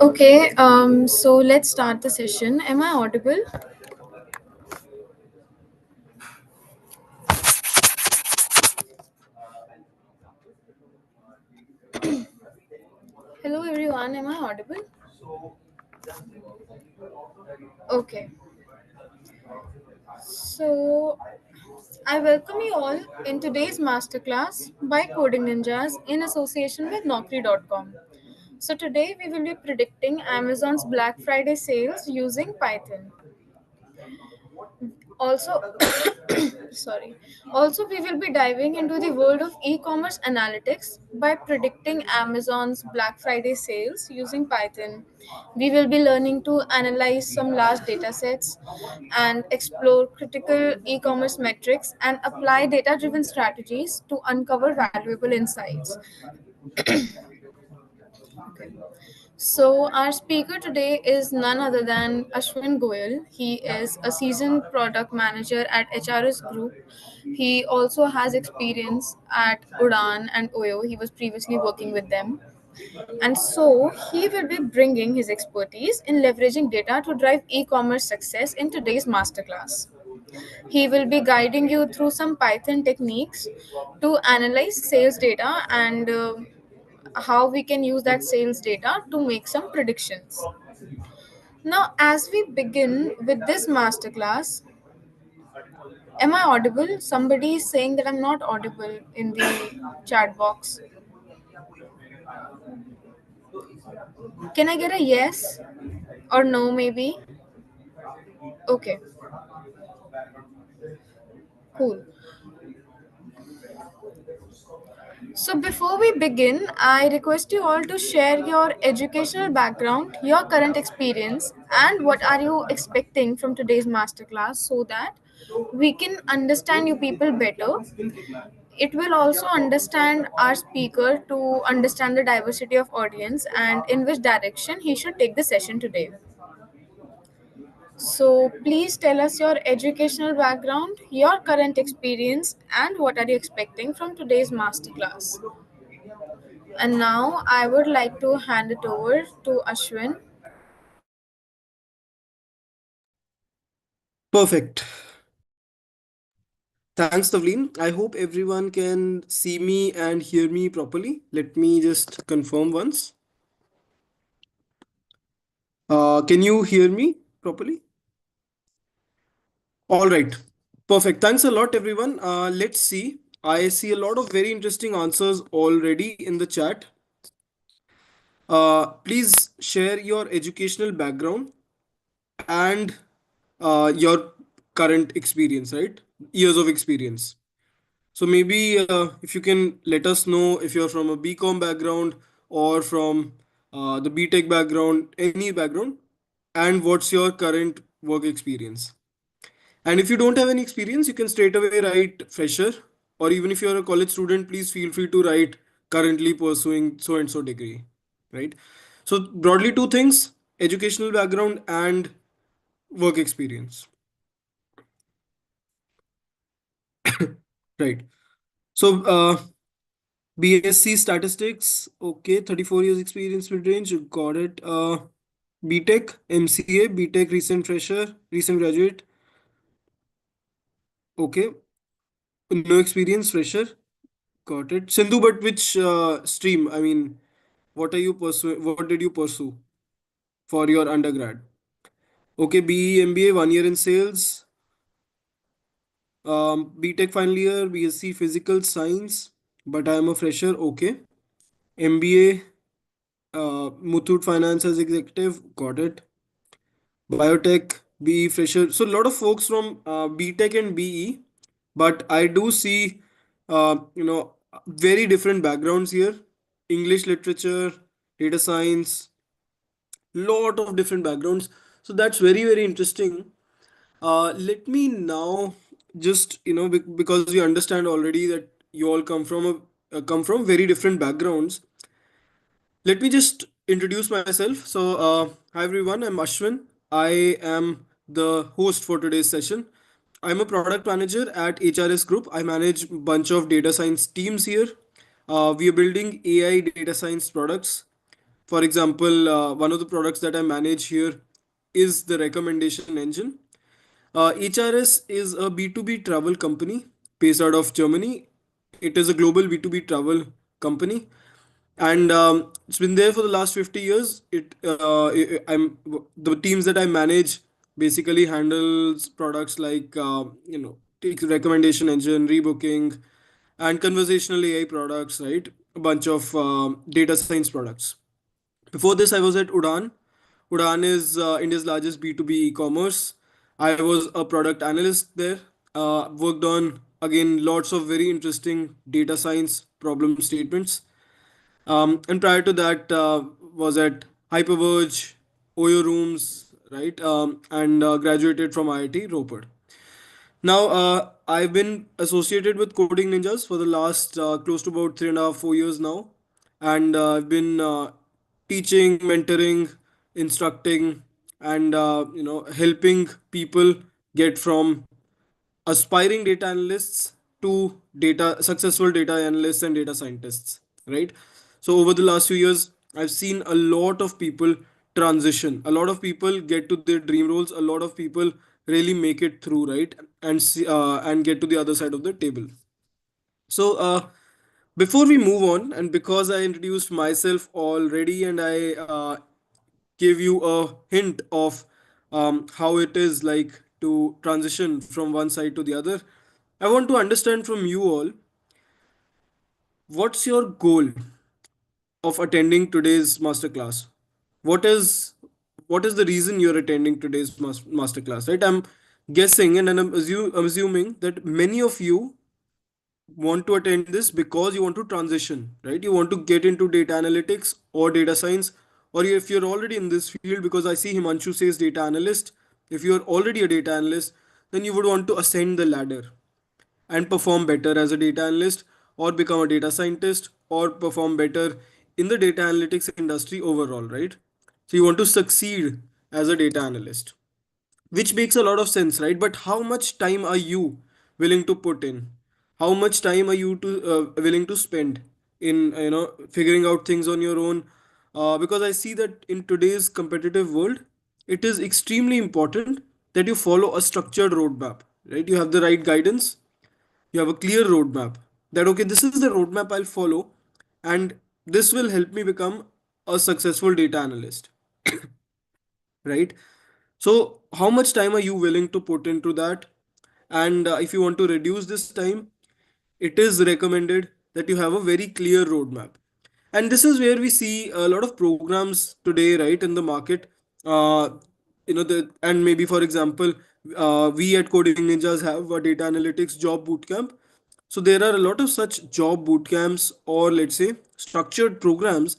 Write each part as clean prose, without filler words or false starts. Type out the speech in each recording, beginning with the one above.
Okay, so let's start the session. Am I audible? Hello, everyone. Am I audible? Okay, so I welcome you all in today's masterclass by Coding Ninjas in association with Naukri.com. So, today we will be predicting Amazon's Black Friday sales using Python. Also, sorry. Also, we will be diving into the world of e-commerce analytics by predicting Amazon's Black Friday sales using Python. We will be learning to analyze some large data sets and explore critical e-commerce metrics and apply data-driven strategies to uncover valuable insights. So, our speaker today is none other than Ashwin Goyal. He is a seasoned product manager at HRS Group. He also has experience at Udan and Oyo. He was previously working with them. And so, he will be bringing his expertise in leveraging data to drive e commerce success in today's masterclass. He will be guiding you through some Python techniques to analyze sales data and how we can use that sales data to make some predictions. Now, as we begin with this masterclass, am I audible? Somebody is saying that I'm not audible in the chat box. Can I get a yes or no, maybe? Okay, cool. So, before we begin, I request you all to share your educational background, your current experience, and what are you expecting from today's masterclass so that we can understand you people better. It will also understand our speaker to understand the diversity of audience and in which direction he should take the session today. So, please tell us your educational background, your current experience, and what are you expecting from today's masterclass. And now I would like to hand it over to Ashwin. Perfect. Thanks, Tavleen. I hope everyone can see me and hear me properly. Let me just confirm once. Can you hear me properly? All right. Perfect. Thanks a lot, everyone. Let's see. I see a lot of very interesting answers already in the chat. Please share your educational background and your current experience, right? Years of experience. So maybe if you can let us know if you're from a BCom background or from the BTech background, any background, and what's your current work experience. And if you don't have any experience, you can straight away write fresher, or even if you're a college student, please feel free to write currently pursuing so and so degree, right? So broadly, two things: educational background and work experience, right? So BSc Statistics, okay, 34 years experience mid range, you got it. BTech, MCA, BTech recent fresher, recent graduate, okay. No experience, fresher, got it. Sindhu, but which stream? I mean, what are you pursuing? What did you pursue for your undergrad? Okay, BE, MBA, 1 year in sales, BTech final year, BSc Physical Science, but I am a fresher, okay. MBA, Muthoot Finance as executive, got it. Biotech, BE fresher. So a lot of folks from BTech and BE, but I do see, very different backgrounds here. English literature, data science, lot of different backgrounds. So that's very, very interesting. Let me now just, because we understand already that you all come from very different backgrounds. Let me just introduce myself. So, hi everyone, I'm Ashwin. I am the host for today's session. I'm a product manager at HRS Group. I manage a bunch of data science teams here. We are building AI data science products. For example, one of the products that I manage here is the recommendation engine. HRS is a B2B travel company based out of Germany. It is a global B2B travel company, and it's been there for the last 50 years. I'm the teams that I manage basically handles products like take recommendation engine, rebooking, and conversational AI products, right? A bunch of data science products. Before this, I was at Udaan. Udaan is India's largest B2B e-commerce. I was a product analyst there. Worked on again lots of very interesting data science problem statements. And prior to that, was at Hyperverge, Oyo Rooms, right? And graduated from IIT Ropar. Now, I've been associated with Coding Ninjas for the last close to about 3.5, 4 years now, and I've been teaching, mentoring, instructing, and helping people get from aspiring data analysts to data successful data analysts and data scientists, right? So over the last few years, I've seen a lot of people transition, a lot of people get to their dream roles, a lot of people really make it through, right? And get to the other side of the table. So before we move on, and because I introduced myself already and I gave you a hint of how it is like to transition from one side to the other, I want to understand from you all, what's your goal of attending today's masterclass? What is what is the reason you're attending today's masterclass? Right, I'm guessing and I'm assuming that many of you want to attend this because you want to transition, right? You want to get into data analytics or data science, or if you're already in this field, because I see Himanshu says data analyst. If you're already a data analyst, then you would want to ascend the ladder and perform better as a data analyst, or become a data scientist, or perform better in the data analytics industry overall, right? So you want to succeed as a data analyst, which makes a lot of sense, right? But how much time are you willing to put in? How much time are you to willing to spend in figuring out things on your own? Because I see that in today's competitive world, it is extremely important that you follow a structured roadmap, right? You have the right guidance, you have a clear roadmap, that okay, this is the roadmap I'll follow, and this will help me become a successful data analyst, right? So, how much time are you willing to put into that? And if you want to reduce this time, it is recommended that you have a very clear roadmap. And this is where we see a lot of programs today, right, in the market. Uh, and maybe for example, we at Coding Ninjas have a data analytics job bootcamp. So there are a lot of such job bootcamps, or let's say structured programs,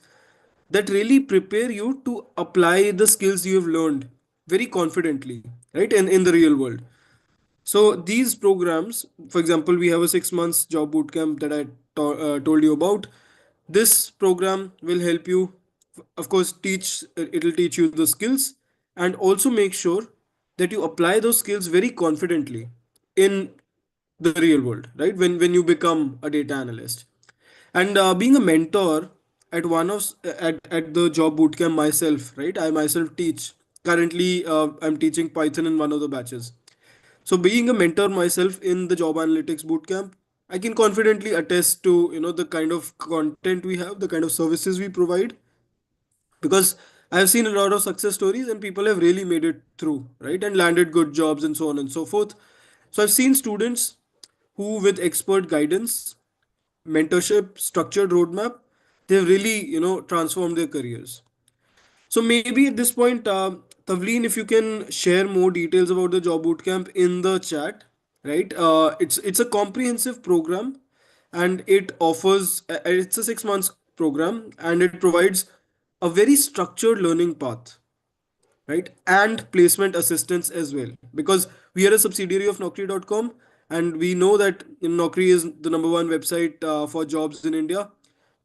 that really prepare you to apply the skills you have learned very confidently, right, in the real world. So these programs, for example, we have a 6 months job bootcamp that I told you about. This program will help you, of course, it'll teach you the skills, and also make sure that you apply those skills very confidently in the real world, right? When you become a data analyst. And being a mentor at at the job bootcamp myself, right? I myself teach. Currently, I'm teaching Python in one of the batches. So being a mentor myself in the job analytics bootcamp, I can confidently attest to the kind of content we have, the kind of services we provide, because I've seen a lot of success stories and people have really made it through, right, and landed good jobs and so on and so forth. So I've seen students who, with expert guidance, mentorship, structured roadmap, they've really transformed their careers. So maybe at this point, Tavleen, if you can share more details about the job bootcamp in the chat, right? It's a comprehensive program, and it offers it's a 6 months program, and it provides a very structured learning path, right? And placement assistance as well. Because we are a subsidiary of Naukri.com, and we know that Naukri is the number one website for jobs in India.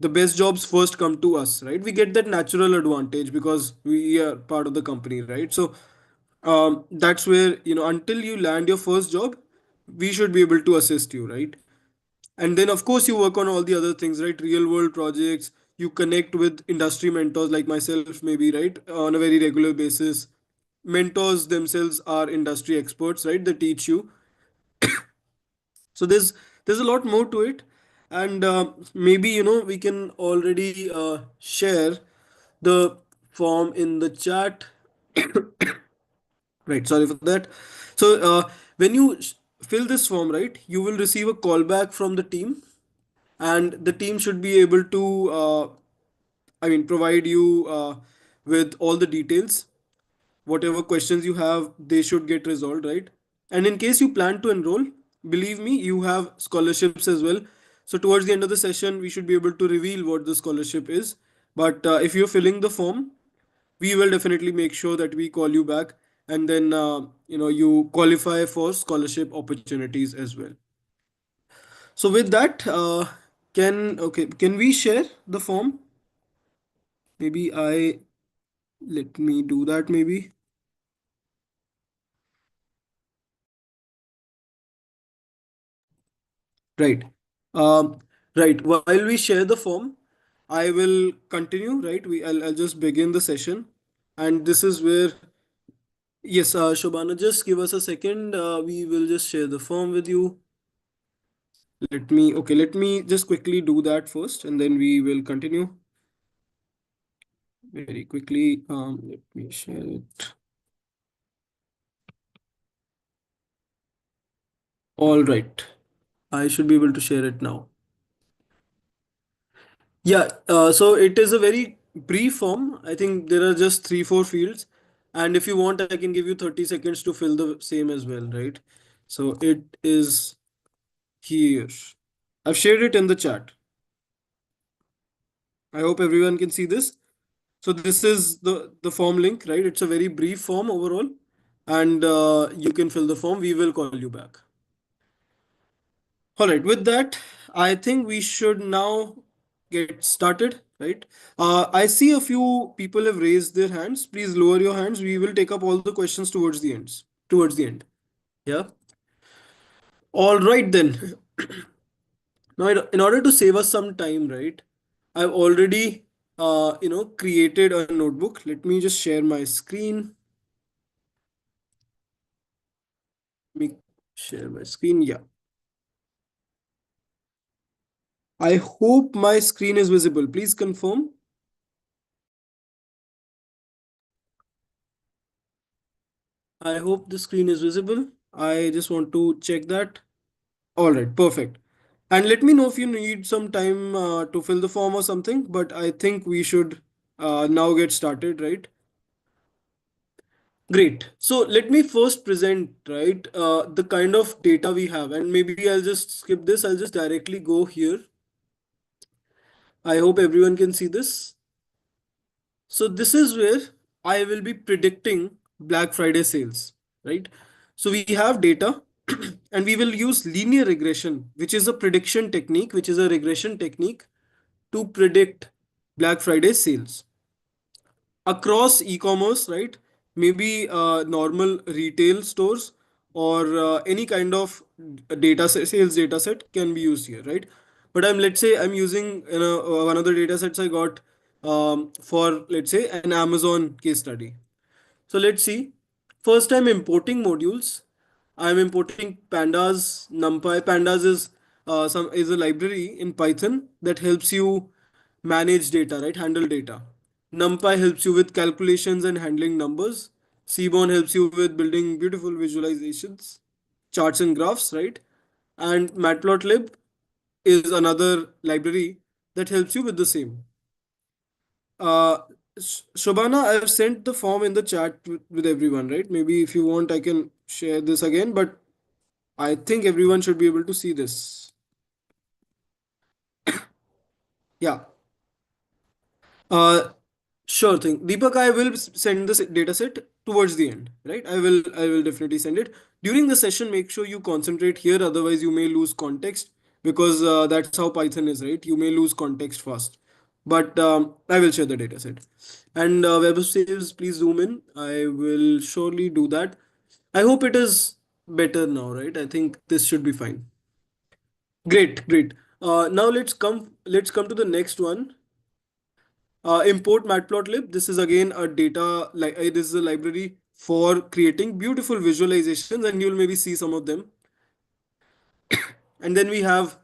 The best jobs first come to us, right? We get that natural advantage because we are part of the company, right? So that's where, until you land your first job, we should be able to assist you, right? And then of course you work on all the other things, right? Real world projects, you connect with industry mentors like myself, maybe, right, on a very regular basis. Mentors themselves are industry experts, right? They teach you. So there's a lot more to it. And maybe, we can already share the form in the chat. Right, sorry for that. So when you fill this form, right, you will receive a callback from the team, and the team should be able to provide you with all the details. Whatever questions you have, they should get resolved, right? And in case you plan to enroll, believe me, you have scholarships as well. So towards the end of the session, we should be able to reveal what the scholarship is. But if you're filling the form, we will definitely make sure that we call you back, and then you qualify for scholarship opportunities as well. So with that, can we share the form? Maybe I let me do that maybe. Right. Um, right. While we share the form, I will continue. Right. I'll just begin the session, and this is where, yes, Shobana, just give us a second. We will just share the form with you. Let me just quickly do that first, and then we will continue very quickly. Let me share it. All right. I should be able to share it now. Yeah, so it is a very brief form. I think there are just three, four fields. And if you want, I can give you 30 seconds to fill the same as well, right? So it is here. I've shared it in the chat. I hope everyone can see this. So this is the form link, right? It's a very brief form overall. And you can fill the form. We will call you back. All right, with that, I think we should now get started, right? I see a few people have raised their hands. Please lower your hands. We will take up all the questions towards the ends, towards the end. Yeah. All right then. Now, in order to save us some time, right? I've already, created a notebook. Let me just share my screen. Let me share my screen. Yeah. I hope my screen is visible. Please confirm. I hope the screen is visible. I just want to check that. All right, perfect. And let me know if you need some time to fill the form or something, but I think we should now get started, right? Great. So let me first present, right, the kind of data we have, and maybe I'll just skip this. I'll just directly go here. I hope everyone can see this. So this is where I will be predicting Black Friday sales, right? So we have data and we will use linear regression, which is a prediction technique, which is a regression technique to predict Black Friday sales across e-commerce, right? Maybe normal retail stores or any kind of sales data set can be used here, right? But let's say I'm using one of the data sets I got for, let's say, an Amazon case study. So let's see. First, I'm importing modules. I'm importing pandas, NumPy. Pandas is a library in Python that helps you manage data, right? Handle data. NumPy helps you with calculations and handling numbers. Seaborn helps you with building beautiful visualizations, charts and graphs, right? And Matplotlib is another library that helps you with the same. Uh, Shobana, I've sent the form in the chat with everyone, right? Maybe if you want, I can share this again, but I think everyone should be able to see this. Yeah. Uh, sure thing. Deepak, I will send this data set towards the end, right? I will definitely send it. During the session, make sure you concentrate here, otherwise you may lose context because that's how Python is, right? You may lose context fast. But I will share the data set. And web of sales, please zoom in. I will surely do that. I hope it is better now, right? I think this should be fine. Great, great. Now let's come to the next one. Import matplotlib. This is again a data like this is a library for creating beautiful visualizations, and you'll maybe see some of them. And then we have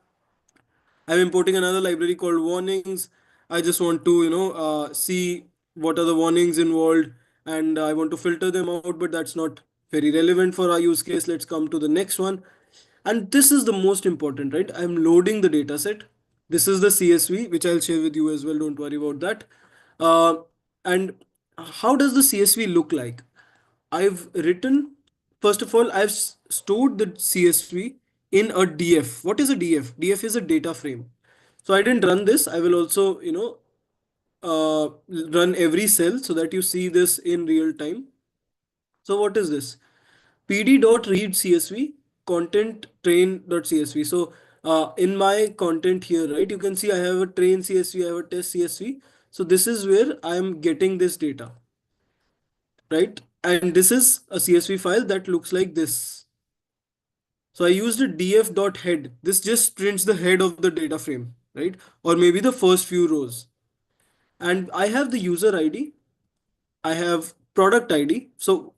I'm importing another library called warnings. I just want to, see what are the warnings involved, and I want to filter them out, but that's not very relevant for our use case. Let's come to the next one. And this is the most important, right? I'm loading the data set. This is the CSV, which I'll share with you as well. Don't worry about that. Uh, and how does the CSV look like? I've written, first of all, I've stored the CSV in a DF. What is a DF? DF is a data frame. So I didn't run this. I will also, run every cell so that you see this in real time. So what is this? pd.read CSV content train.csv. So in my content here, right, you can see I have a train CSV, I have a test CSV. So this is where I am getting this data, right? And this is a CSV file that looks like this. So I used a df.head. This just prints the head of the data frame, right? Or maybe the first few rows. And I have the user ID. I have product ID. So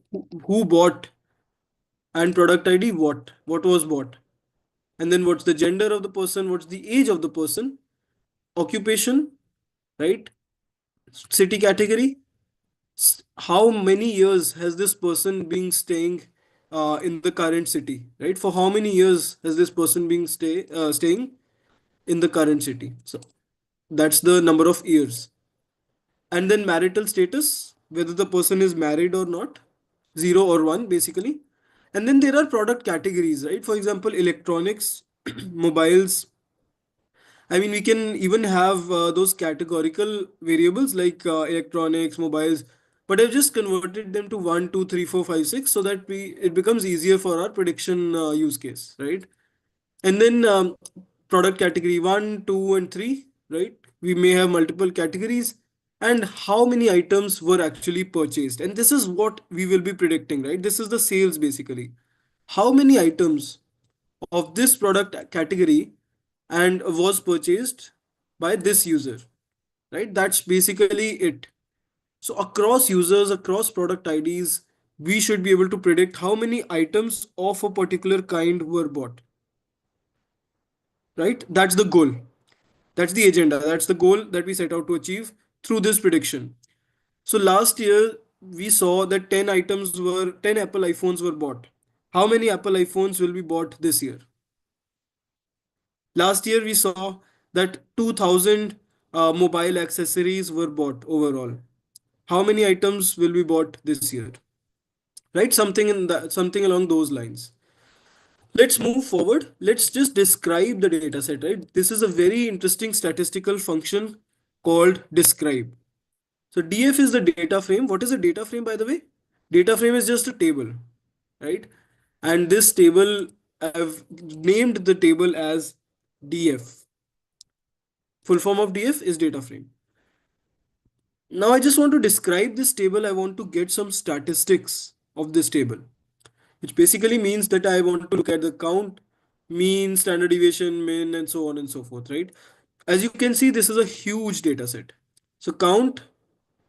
who bought, and product ID what was bought. And then what's the gender of the person, what's the age of the person, occupation, right? City category, how many years has this person been staying in the current city, right? For how many years has this person been staying in the current city? So that's the number of years. And then marital status, whether the person is married or not, 0 or 1 basically. And then there are product categories, right? For example, electronics, mobiles. I mean, we can even have those categorical variables like electronics, mobiles, but I've just converted them to 1, 2, 3, 4, 5, 6, so that we it becomes easier for our prediction use case, right? And then product category 1, 2, and 3, right? We may have multiple categories, and how many items were actually purchased. And this is what we will be predicting, right? This is the sales basically. How many items of this product category and was purchased by this user, right? That's basically it. So across users, across product IDs, we should be able to predict how many items of a particular kind were bought, right? That's the goal. That's the agenda. That's the goal that we set out to achieve through this prediction. So last year we saw that 10 Apple iPhones were bought. How many Apple iPhones will be bought this year? Last year, we saw that 2000 mobile accessories were bought overall. How many items will be bought this year? Right? Something along those lines. Let's move forward. Let's just describe the data set, right? This is a very interesting statistical function called describe. So DF is the data frame. What is a data frame, by the way? Data frame is just a table, right? And this table, I've named the table as DF. Full form of DF is data frame. Now I just want to describe this table. I want to get some statistics of this table, which basically means that I want to look at the count, mean, standard deviation, min, and so on and so forth, right? As you can see, this is a huge data set. So count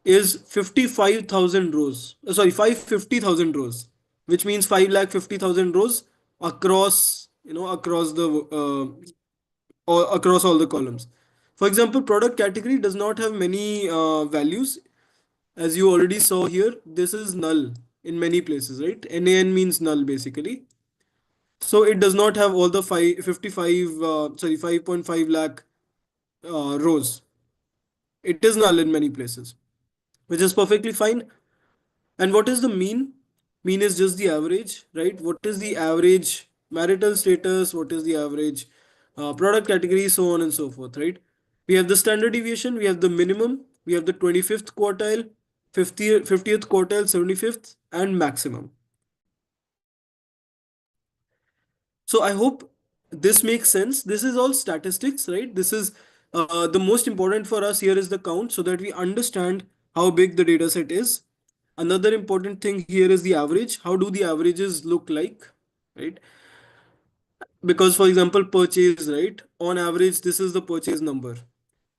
is 55,000 rows. Sorry, 550,000 rows, which means 550,000 rows across, across the or across all the columns. For example, product category does not have many values. As you already saw here, this is null in many places, right? NaN means null basically. So it does not have all the 5.5 lakh rows. It is null in many places, which is perfectly fine. And what is the mean? Mean is just the average, right? What is the average marital status? What is the average product category? So on and so forth, right? We have the standard deviation, we have the minimum, we have the 25th quartile, 50th quartile, 75th, and maximum. So I hope this makes sense. This is all statistics, right? This is the most important for us here is the count so that we understand how big the data set is. Another important thing here is the average. How do the averages look like? right? Because for example, purchase, right? On average, this is the purchase number.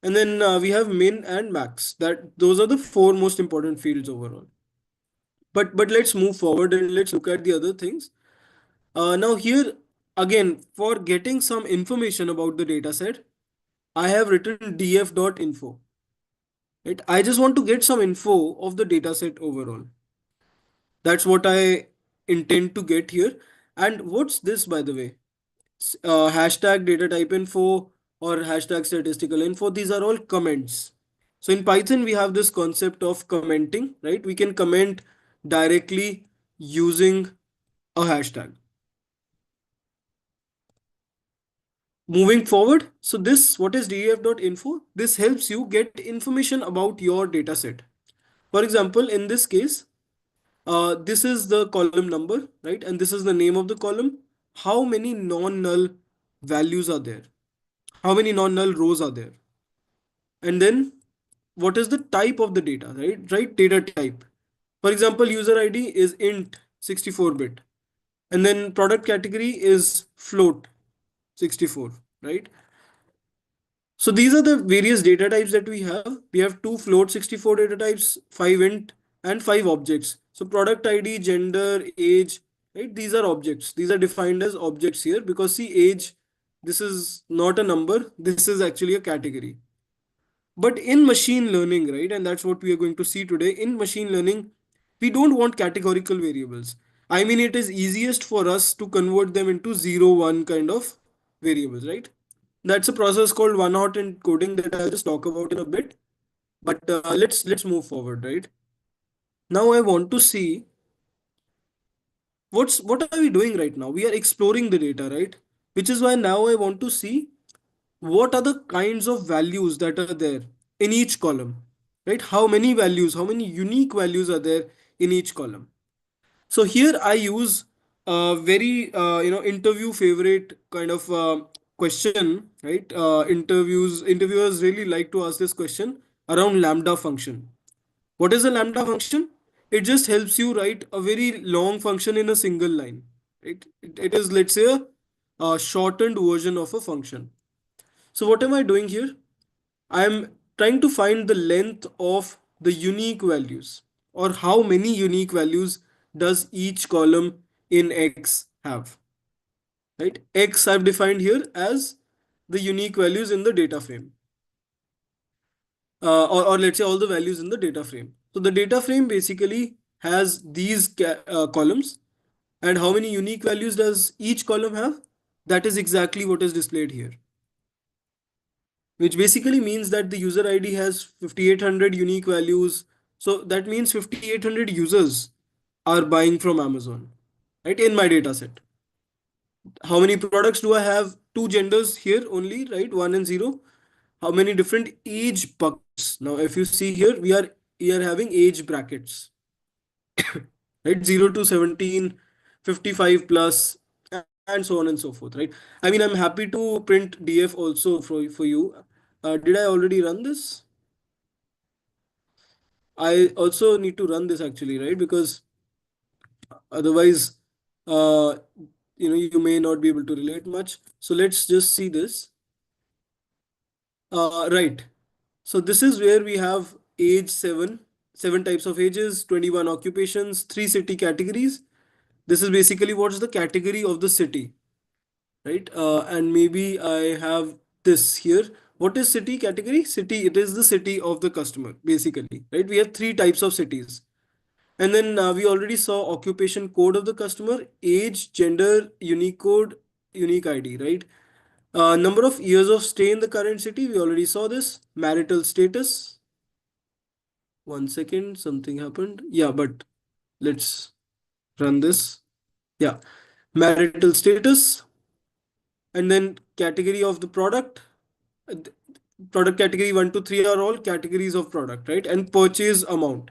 And then we have min and max. That those are the four most important fields overall. But let's move forward and let's look at the other things. Now here again, for getting some information about the data set, I have written df.info. Right? I just want to get some info of the data set overall. That's what I intend to get here. And what's this, by the way? Hashtag data type info or hashtag statistical info. These are all comments. So in Python, we have this concept of commenting, right? We can comment directly using a hashtag. Moving forward, so this, what is def.info? This helps you get information about your data set. For example, in this case, this is the column number, right? And this is the name of the column. How many non-null values are there? How many non-null rows are there? And then what is the type of the data, right? Right, data type. For example, user ID is int 64-bit. And then product category is float 64, right? So these are the various data types that we have. We have two float 64 data types, five int, and five objects. So product ID, gender, age, right? These are objects. These are defined as objects here because see age, this is not a number. This is actually a category. But in machine learning, right? And that's what we are going to see today. In machine learning, we don't want categorical variables. I mean, it is easiest for us to convert them into 0, 1 kind of variables, right? That's a process called one-hot encoding that I'll just talk about in a bit. But let's move forward, right? Now I want to see what are we doing right now? We are exploring the data, right? Which is why now I want to see what are the kinds of values that are there in each column, right? How many values, how many unique values are there in each column? So here I use a very interview favorite kind of question, right? Interviewers really like to ask this question around lambda function. What is a lambda function? It just helps you write a very long function in a single line. Right? It is, let's say, a shortened version of a function. So what am I doing here? I am trying to find the length of the unique values, or how many unique values does each column in X have, right? X I've defined here as the unique values in the data frame, or let's say all the values in the data frame. So the data frame basically has these columns, and how many unique values does each column have? That is exactly what is displayed here, which basically means that the user ID has 5800 unique values. So that means 5800 users are buying from Amazon, right? In my data set. How many products do I have? Two genders here only, right? One and zero. How many different age buckets? Now, if you see here, we are having age brackets, right? 0 to 17, 55 plus, and so on and so forth, right? I mean, I'm happy to print DF also for you. Did I already run this? I also need to run this actually, right? Because otherwise, uh, you may not be able to relate much. So let's just see this. Right. So this is where we have age seven types of ages, 21 occupations, three city categories. This is basically what's the category of the city, right? And maybe I have this here. What is city category? City, it is the city of the customer, basically, right? We have three types of cities. And then we already saw occupation code of the customer, age, gender, unique code, unique ID, right? Number of years of stay in the current city, we already saw this. Marital status. One second, something happened. Yeah, but let's run this. Yeah, marital status, and then category of the product. th- Product category 1 to 3 are all categories of product, right? And purchase amount.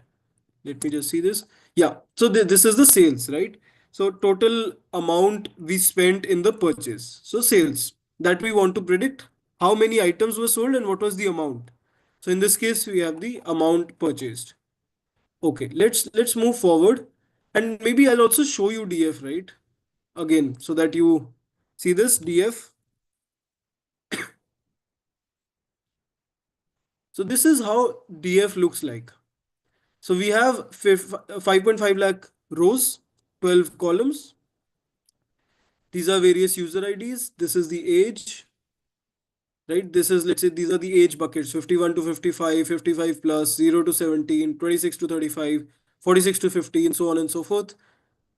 Let me just see this. Yeah, so this is the sales, right? So total amount we spent in the purchase. So sales that we want to predict how many items were sold and what was the amount. So in this case, we have the amount purchased. Okay, let's move forward, and maybe I'll also show you DF, right? again so that you see this DF. So this is how DF looks like. So we have 5.5 lakh rows, 12 columns. These are various user IDs. This is the age, right? This is, let's say, these are the age buckets: 51 to 55, 55 plus, 0 to 17, 26 to 35, 46 to 50, and so on and so forth.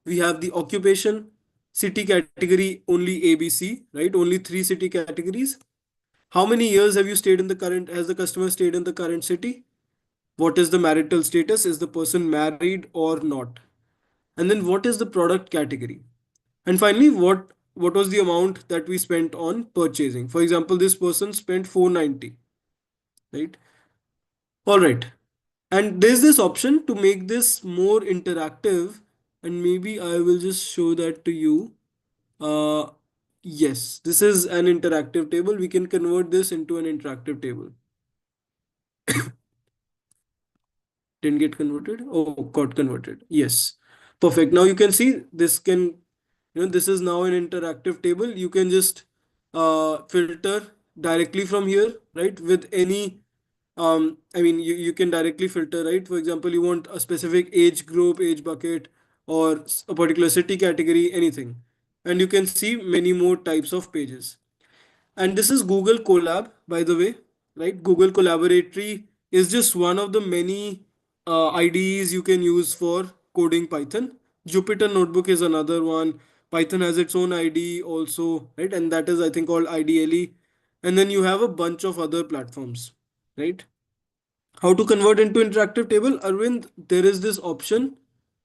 We have the occupation, city category, only ABC, right? Only three city categories. How many years have you stayed in the current, has the customer stayed in the current city? What is the marital status? Is the person married or not? And then what is the product category? And finally, what was the amount that we spent on purchasing? For example, this person spent 490, right? All right. And there's this option to make this more interactive, and maybe I will just show that to you. Uh, yes, this is an interactive table. We can convert this into an interactive table. Didn't get converted? Oh, got converted. Yes. Perfect. Now you can see this can, this is now an interactive table. You can just filter directly from here, right? With any, I mean, you can directly filter, right? For example, you want a specific age group, age bucket, or a particular city category, anything. And you can see many more types of pages. And this is Google Colab, by the way, right? Google Collaboratory is just one of the many IDEs you can use for coding Python. Jupyter Notebook is another one. Python has its own IDE also, right? And that is, I think, called IDLE. And then you have a bunch of other platforms, right? How to convert into interactive table? Arvind, there is this option.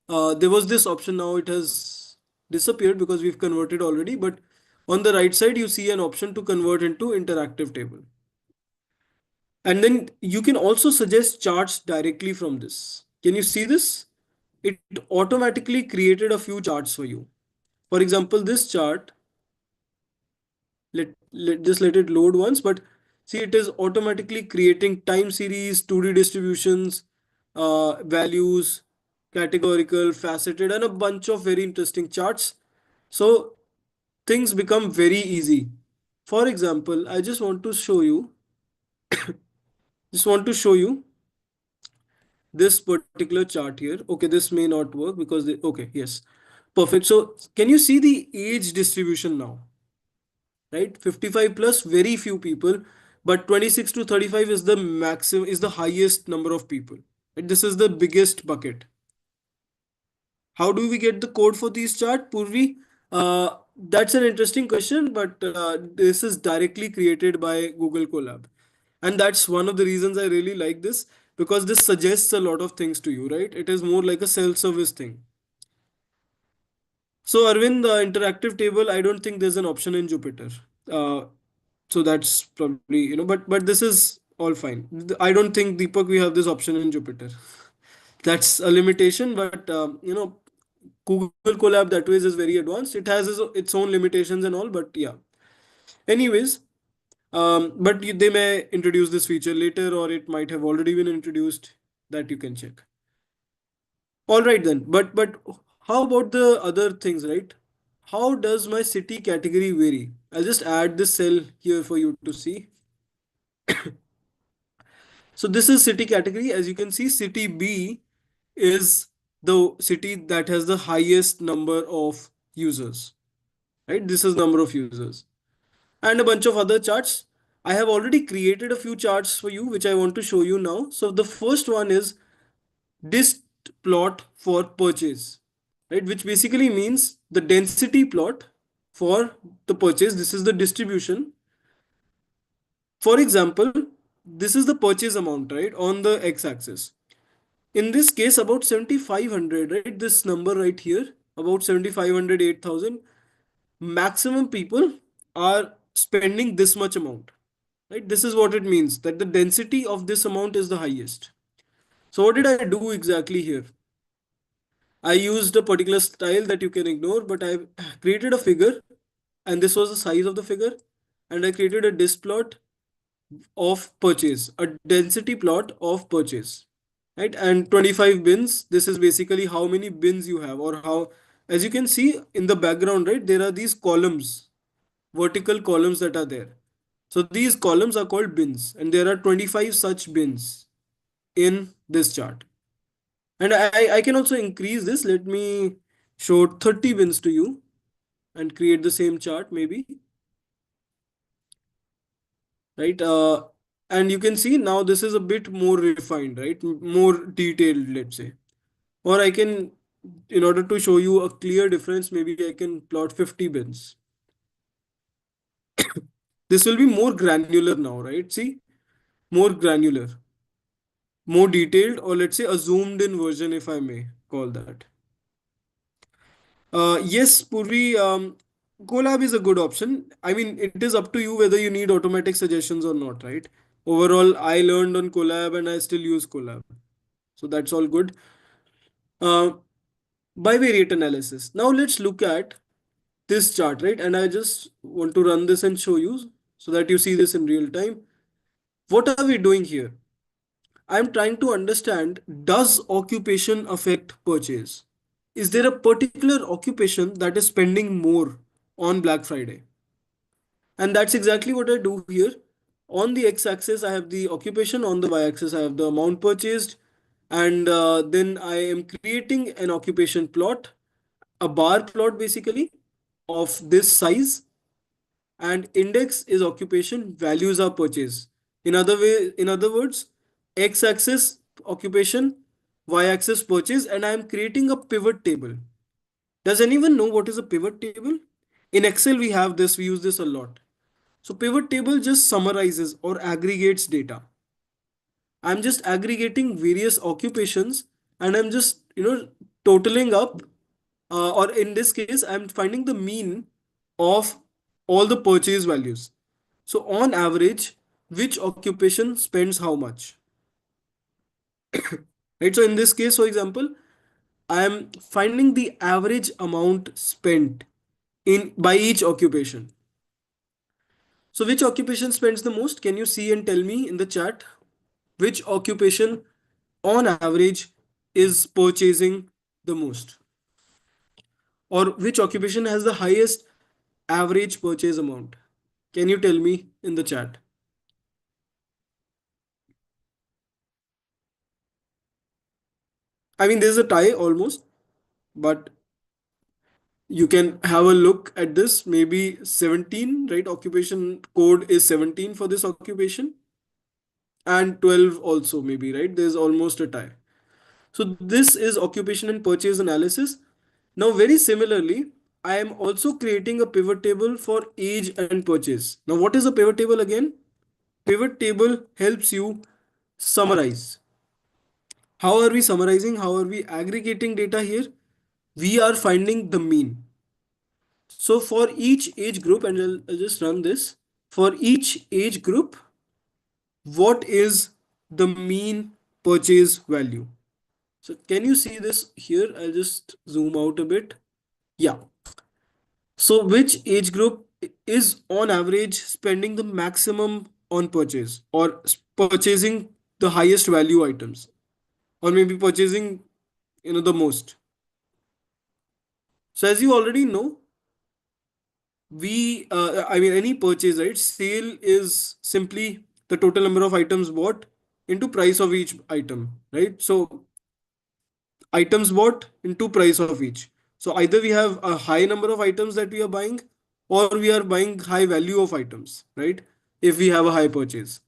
There was this option, now it has disappeared because we've converted already. But on the right side, you see an option to convert into interactive table. And then you can also suggest charts directly from this. Can you see this? It automatically created a few charts for you. For example, this chart, let it load once, but see, it is automatically creating time series, 2D distributions, values, categorical, faceted, and a bunch of very interesting charts. So things become very easy. For example, I just want to show you this particular chart here. Okay, this may not work because okay, yes, perfect. So can you see the age distribution now? Right, 55 plus, very few people, but 26 to 35 is the maximum, is the highest number of people. Right? This is the biggest bucket. How do we get the code for these chart, Purvi? That's an interesting question, but this is directly created by Google Colab. And that's one of the reasons I really like this, because this suggests a lot of things to you, right? It is more like a self-service thing. So Arvind, the interactive table, I don't think there's an option in Jupyter. Uh, so that's probably, but this is all fine. I don't think, Deepak, we have this option in Jupyter. That's a limitation, but Google Colab that way is very advanced. It has its own limitations and all, but yeah. Anyways, but they may introduce this feature later, or it might have already been introduced. That you can check. All right then. But how about the other things, right? How does my city category vary? I'll just add this cell here for you to see. So this is city category. As you can see, city B is the city that has the highest number of users, right? This is number of users, and a bunch of other charts. I have already created a few charts for you, which I want to show you now. So the first one is dist plot for purchase, right? Which basically means the density plot for the purchase. This is the distribution. For example, this is the purchase amount, right? On the x-axis. In this case, about 7,500, right? This number right here, about 7,500, 8,000. Maximum people are spending this much amount, right? This is what it means, that the density of this amount is the highest. So what did I do exactly here? I used a particular style that you can ignore, but I created a figure, and this was the size of the figure. And I created a disk plot of purchase, a density plot of purchase, right? And 25 bins. This is basically how many bins you have, or how as you can see in the background, right, there are these columns, vertical columns that are there. So these columns are called bins, and there are 25 such bins in this chart. And I can also increase this. Let me show 30 bins to you and create the same chart, maybe, right? And you can see now this is a bit more refined, right? More detailed, let's say. Or I can, in order to show you a clear difference, maybe I can plot 50 bins. This will be more granular now, right? See, more granular, more detailed, or let's say a zoomed in version, if I may call that. Yes, Purvi, Colab is a good option. I mean, it is up to you whether you need automatic suggestions or not, right? Overall, I learned on Colab and I still use Colab. So that's all good. Uh, Bivariate analysis. Now let's look at this chart, right? And I just want to run this and show you so that you see this in real time. What are we doing here? I'm trying to understand, does occupation affect purchase? Is there a particular occupation that is spending more on Black Friday? And that's exactly what I do here. On the x-axis, I have the occupation. On the y-axis, I have the amount purchased. And then I am creating an occupation plot, a bar plot basically of this size. And index is occupation, values are purchase. In other words, x-axis occupation, y-axis purchase, and I am creating a pivot table. Does anyone know what is a pivot table? In Excel, we have this, we use this a lot. So pivot table just summarizes or aggregates data. I'm just aggregating various occupations and I'm just, totaling up, or in this case, I'm finding the mean of all the purchase values. So on average, which occupation spends how much? Right? So in this case, for example, I am finding the average amount spent in by each occupation. So which occupation spends the most? Can you see and tell me in the chat which occupation on average is purchasing the most? Or which occupation has the highest average purchase amount? Can you tell me in the chat? I mean, there's a tie almost, but you can have a look at this. Maybe 17, right? Occupation code is 17 for this occupation, and 12 also, maybe, right? There's almost a tie. So this is occupation and purchase analysis. Now, very similarly, I am also creating a pivot table for age and purchase. Now, what is a pivot table again? Pivot table helps you summarize. How are we summarizing? How are we aggregating data here? We are finding the mean. So for each age group, and I'll just run this. For each age group, what is the mean purchase value? So can you see this here? I'll just zoom out a bit. Yeah. So which age group is on average spending the maximum on purchase or purchasing the highest value items, or maybe purchasing, the most? So as you already know, I mean, any purchase, right? Sale is simply the total number of items bought into price of each item, right? So items bought into price of each. So either we have a high number of items that we are buying, or we are buying high value of items, right? If we have a high purchase.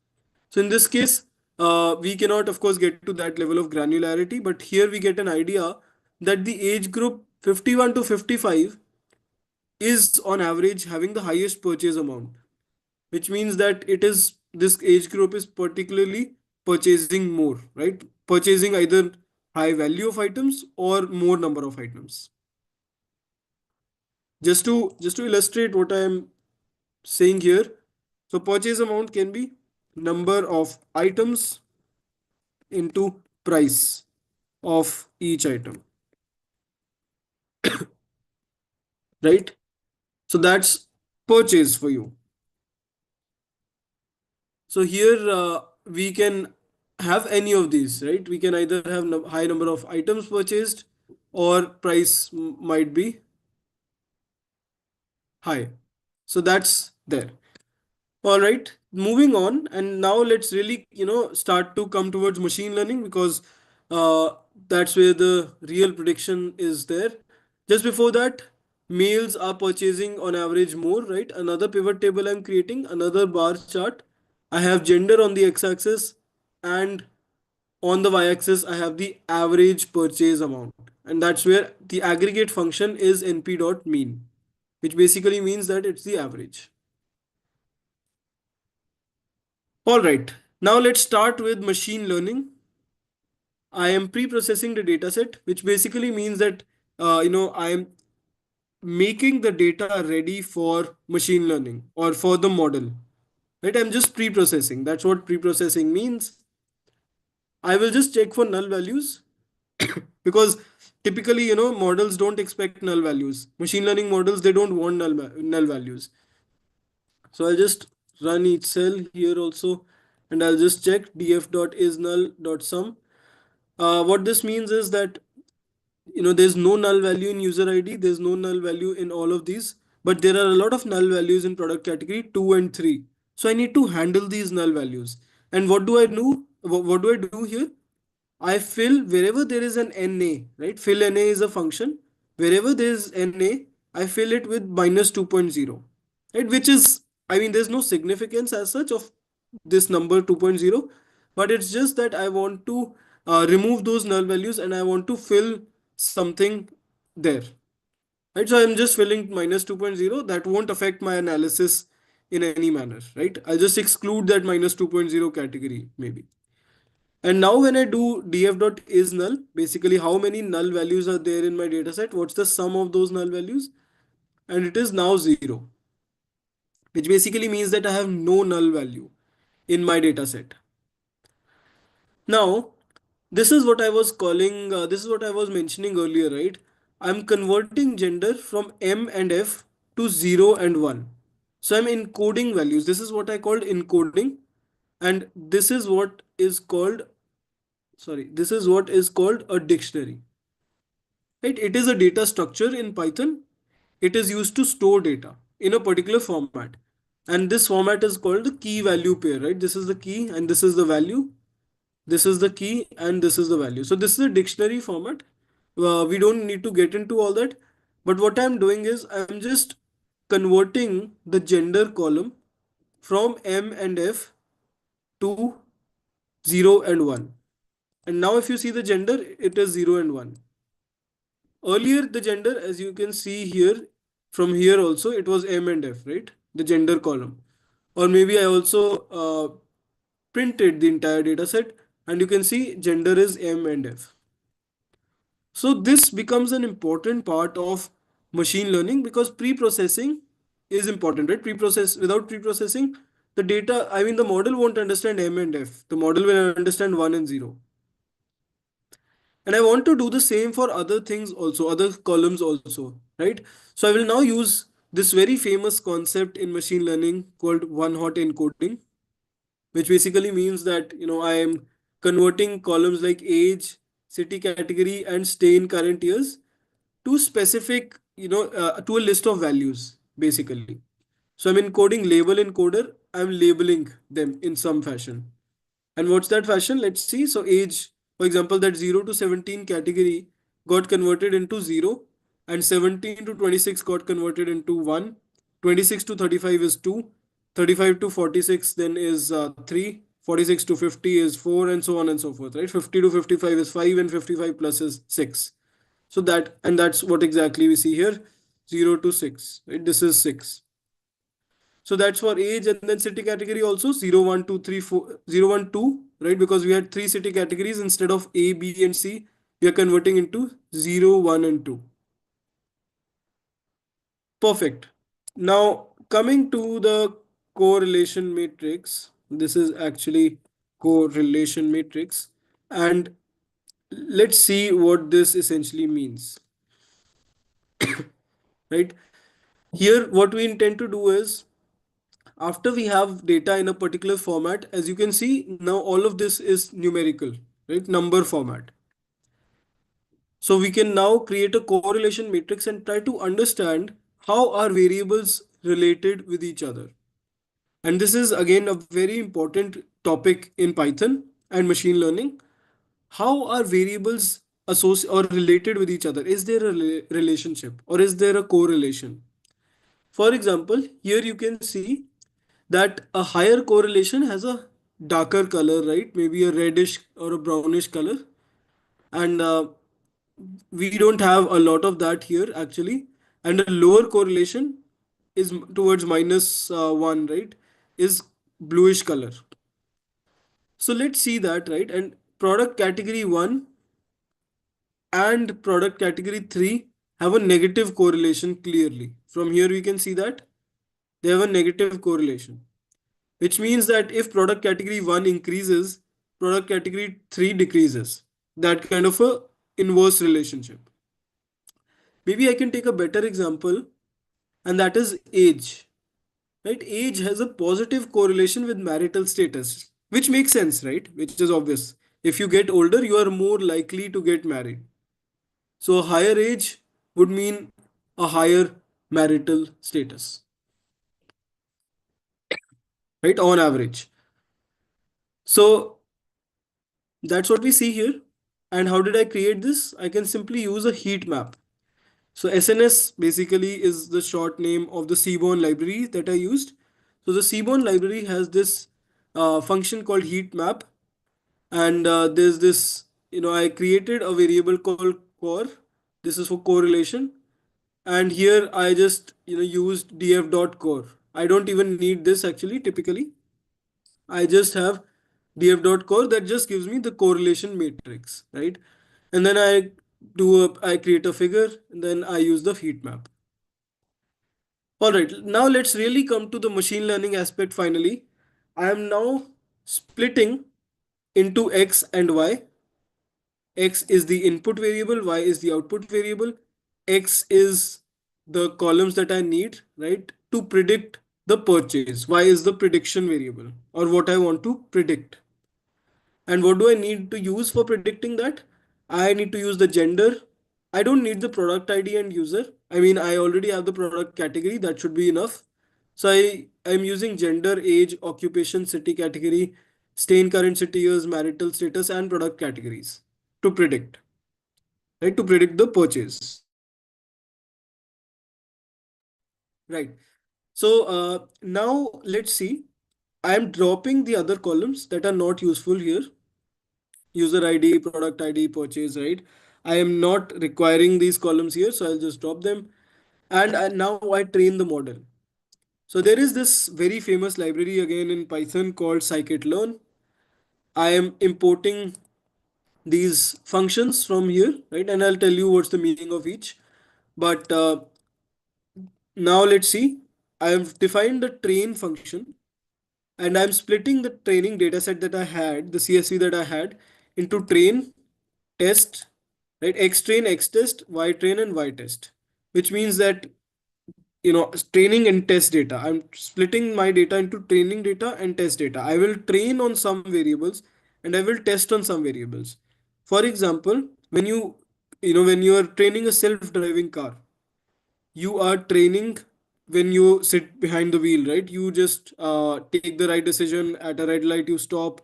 So in this case, we cannot, of course, get to that level of granularity, but here we get an idea that the age group 51 to 55 is on average having the highest purchase amount, which means that it is this age group is particularly purchasing more, right? Purchasing either high value of items or more number of items. Just to illustrate what I am saying here, so purchase amount can be number of items into price of each item, right? So that's purchase for you. So here we can have any of these, right? We can either have high number of items purchased, or price might be high. So that's there. All right, moving on, and now let's really, start to come towards machine learning because uh, that's where the real prediction is there. Just before that, males are purchasing on average more, right? Another pivot table I'm creating, another bar chart. I have gender on the x-axis, and on the y-axis I have the average purchase amount, and that's where the aggregate function is np dot mean, which basically means that it's the average. All right, now let's start with machine learning. I am pre-processing the dataset, which basically means that I am making the data ready for machine learning or for the model. Right? I'm just pre-processing. That's what pre-processing means. I will just check for null values because typically, models don't expect null values. Machine learning models, they don't want null values. So I'll just run each cell here also, and I'll just check df dot is null dot sum. What this means is that there's no null value in user ID, there's no null value in all of these, but there are a lot of null values in product category 2 and 3. So I need to handle these null values. And what do I do? What do I do here? I fill wherever there is an NA, right? Fill NA is a function. Wherever there is NA, I fill it with minus 2.0, right? Which is, I mean, there's no significance as such of this number 2.0, but it's just that I want to remove those null values and I want to fill something there, right? So I'm just filling minus 2.0. That won't affect my analysis in any manner, right? I'll just exclude that minus 2.0 category maybe. And now when I do df dot is null, basically how many null values are there in my data set? What's the sum of those null values? And it is now 0, which basically means that I have no null value in my data set. Now, this is what I was mentioning earlier, right? I'm converting gender from M and F to 0 and 1. So I'm encoding values. This is what I called encoding. And this is what is called a dictionary. Right? It is a data structure in Python. It is used to store data in a particular format. And this format is called the key value pair, right? This is the key and this is the value. This is the key and this is the value. So this is a dictionary format. We don't need to get into all that. But what I'm doing is I'm just converting the gender column from M and F to 0 and 1. And now if you see the gender, it is 0 and 1. Earlier, the gender, as you can see here, from here also, it was M and F, right? The gender column. Or maybe I also printed the entire data set and you can see gender is M and F. So this becomes an important part of machine learning because pre-processing is important, right? Without pre-processing, the data, I mean, the model won't understand M and F. The model will understand 1 and 0. And I want to do the same for other things also, other columns also, right? So I will now use this very famous concept in machine learning called one hot encoding, which basically means that, I am converting columns like age, city category, and stay in current years to specific, to a list of values, basically. So I'm encoding label encoder, I'm labeling them in some fashion. And what's that fashion? Let's see. So age, for example, that 0 to 17 category got converted into 0 and 17 to 26 got converted into 1. 26 to 35 is 2. 35 to 46 then is 3. 46 to 50 is 4 and so on and so forth, right? 50 to 55 is 5 and 55 plus is 6. So that's what exactly we see here. 0 to 6, right? This is 6. So that's for age, and then city category also 0, 1, 2, 3, 4, 0, 1, 2, right? Because we had three city categories instead of A, B, and C, we are converting into 0, 1, and 2. Perfect. Now coming to the correlation matrix, this is actually correlation matrix, and let's see what this essentially means, right? Here, what we intend to do is after we have data in a particular format, as you can see, now all of this is numerical, right? Number format. So we can now create a correlation matrix and try to understand how are variables related with each other. And this is again a very important topic in Python and machine learning. How are variables associated or related with each other? Is there a relationship or is there a correlation? For example, here you can see that a higher correlation has a darker color, right? Maybe a reddish or a brownish color. And we don't have a lot of that here actually. And a lower correlation is towards minus 1, right? Is bluish color. So let's see that, right? And product category 1 and product category 3 have a negative correlation clearly. From here we can see that they have a negative correlation, which means that if product category 1 increases, product category 3 decreases. That kind of a inverse relationship. Maybe I can take a better example, and that is age. Right? Age has a positive correlation with marital status, which makes sense, right? Which is obvious. If you get older, you are more likely to get married. So a higher age would mean a higher marital status, right? On average. So that's what we see here. And how did I create this? I can simply use a heat map. So SNS basically is the short name of the Seaborn library that I used. So the Seaborn library has this function called heat map, and there's this, I created a variable called core. This is for correlation, and here I just used df.core. I don't even need this actually typically. I just have df.core that just gives me the correlation matrix, right? And then I create a figure and then I use the heat map. All right, now let's really come to the machine learning aspect finally. I am now splitting into x and y. X is the input variable, y is the output variable. X is the columns that I need, right, to predict the purchase. Y is the prediction variable or what I want to predict. And what do I need to use for predicting that? I need to use the gender. I don't need the product ID and user. I mean, I already have the product category. That should be enough. So I'm using gender, age, occupation, city category, stay in current city years, marital status, and product categories to predict, right? To predict the purchase. Right. So now let's see. I am dropping the other columns that are not useful here. User ID, product ID, purchase, right? I am not requiring these columns here, so I'll just drop them. And now I train the model. So there is this very famous library again in Python called scikit-learn. I am importing these functions from here, right? And I'll tell you what's the meaning of each. But now let's see. I have defined the train function and I'm splitting the training dataset that I had, the CSV that I had, into train, test, right? X train, X test, Y train, and Y test, which means that training and test data. I'm splitting my data into training data and test data. I will train on some variables and I will test on some variables. For example, when you are training a self-driving car, you are training when you sit behind the wheel, right? You just take the right decision at a red light, you stop.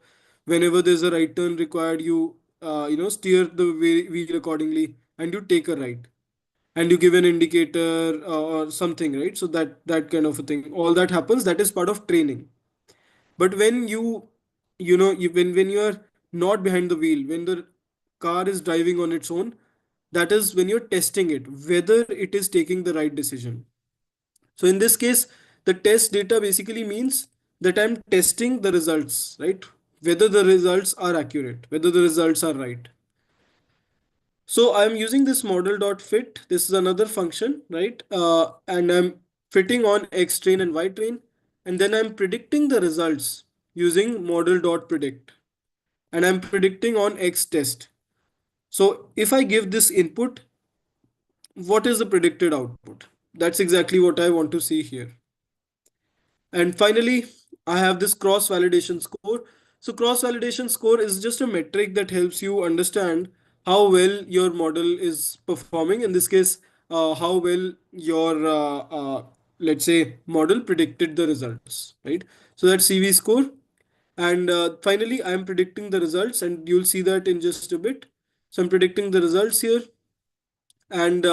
Whenever there's a right turn required, you steer the wheel accordingly and you take a right and you give an indicator or something, right? So that kind of a thing, all that happens, that is part of training. But when when you are not behind the wheel, when the car is driving on its own, that is when you're testing it whether it is taking the right decision. So in this case, the test data basically means that I'm testing the results, right? Whether the results are accurate, whether the results are right. So I'm using this model.fit. This is another function, right? And I'm fitting on X train and Y train. And then I'm predicting the results using model.predict. And I'm predicting on X test. So if I give this input, what is the predicted output? That's exactly what I want to see here. And finally, I have this cross validation score. So cross validation score is just a metric that helps you understand how well your model is performing. In this case, how well your let's say model predicted the results, right? So that's CV score. And finally, I'm predicting the results, and you'll see that in just a bit. So I'm predicting the results here, and